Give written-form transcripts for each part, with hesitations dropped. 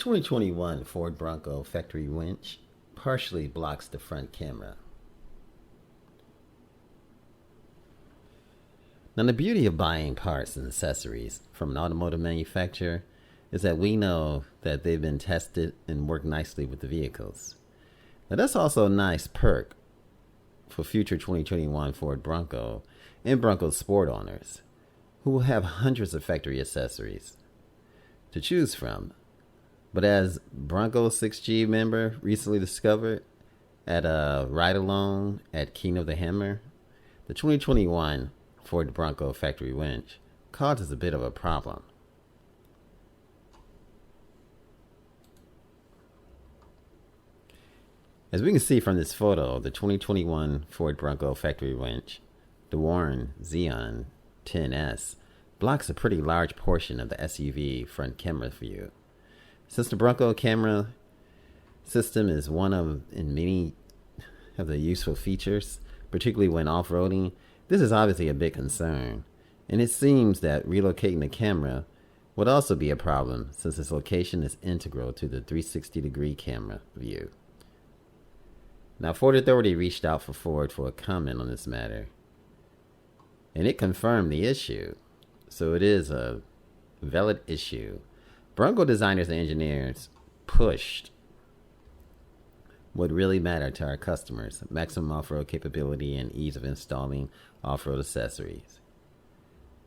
2021 Ford Bronco factory winch partially blocks the front camera. Now, the beauty of buying parts and accessories from an automotive manufacturer is that we know that they've been tested and work nicely with the vehicles. Now, that's also a nice perk for future 2021 Ford Bronco and Bronco Sport owners who will have hundreds of factory accessories to choose from. But as Bronco 6G member recently discovered at a ride-along at King of the Hammer, the 2021 Ford Bronco factory winch causes a bit of a problem. As we can see from this photo, the 2021 Ford Bronco factory winch, the Warren Xeon 10S, blocks a pretty large portion of the SUV front camera view. Since the Bronco camera system is one of in many of the useful features, particularly when off-roading, this is obviously a big concern, and it seems that relocating the camera would also be a problem since its location is integral to the 360-degree camera view. Now, Ford Authority reached out for Ford for a comment on this matter, and it confirmed the issue, so it is a valid issue. Bronco designers and engineers pushed what really mattered to our customers: maximum off-road capability and ease of installing off-road accessories.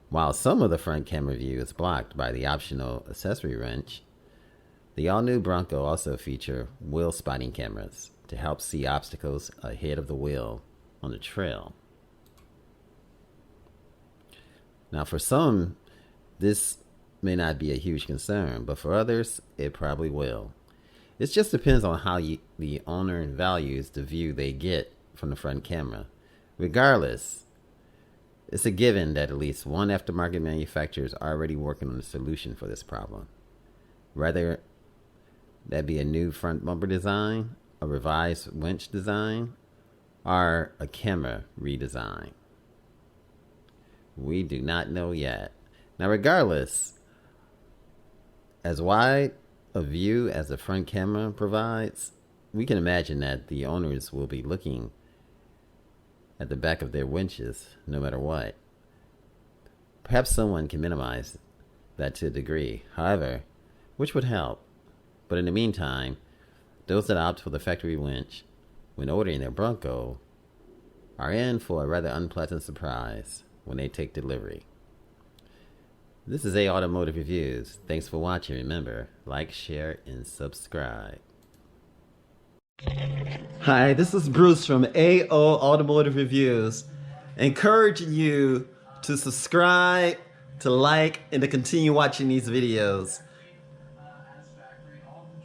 While some of the front camera view is blocked by the optional accessory wrench, the all-new Bronco also features wheel spotting cameras to help see obstacles ahead of the wheel on the trail. Now, for some, this may not be a huge concern, but for others, it probably will. It just depends on how the owner values the view they get from the front camera. Regardless, it's a given that at least one aftermarket manufacturer is already working on a solution for this problem. Whether that be a new front bumper design, a revised winch design, or a camera redesign. We do not know yet. Now, regardless, as wide a view as the front camera provides, we can imagine that the owners will be looking at the back of their winches no matter what. Perhaps someone can minimize that to a degree, however, which would help. But in the meantime, those that opt for the factory winch when ordering their Bronco are in for a rather unpleasant surprise when they take delivery. This is A Automotive Reviews. Thanks for watching. Remember, like, share, and subscribe. Hi, this is Bruce from AO Automotive Reviews, encouraging you to subscribe, to like, and to continue watching these videos.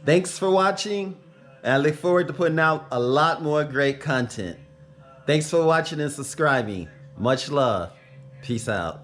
Thanks for watching, and I look forward to putting out a lot more great content. Thanks for watching and subscribing. Much love. Peace out.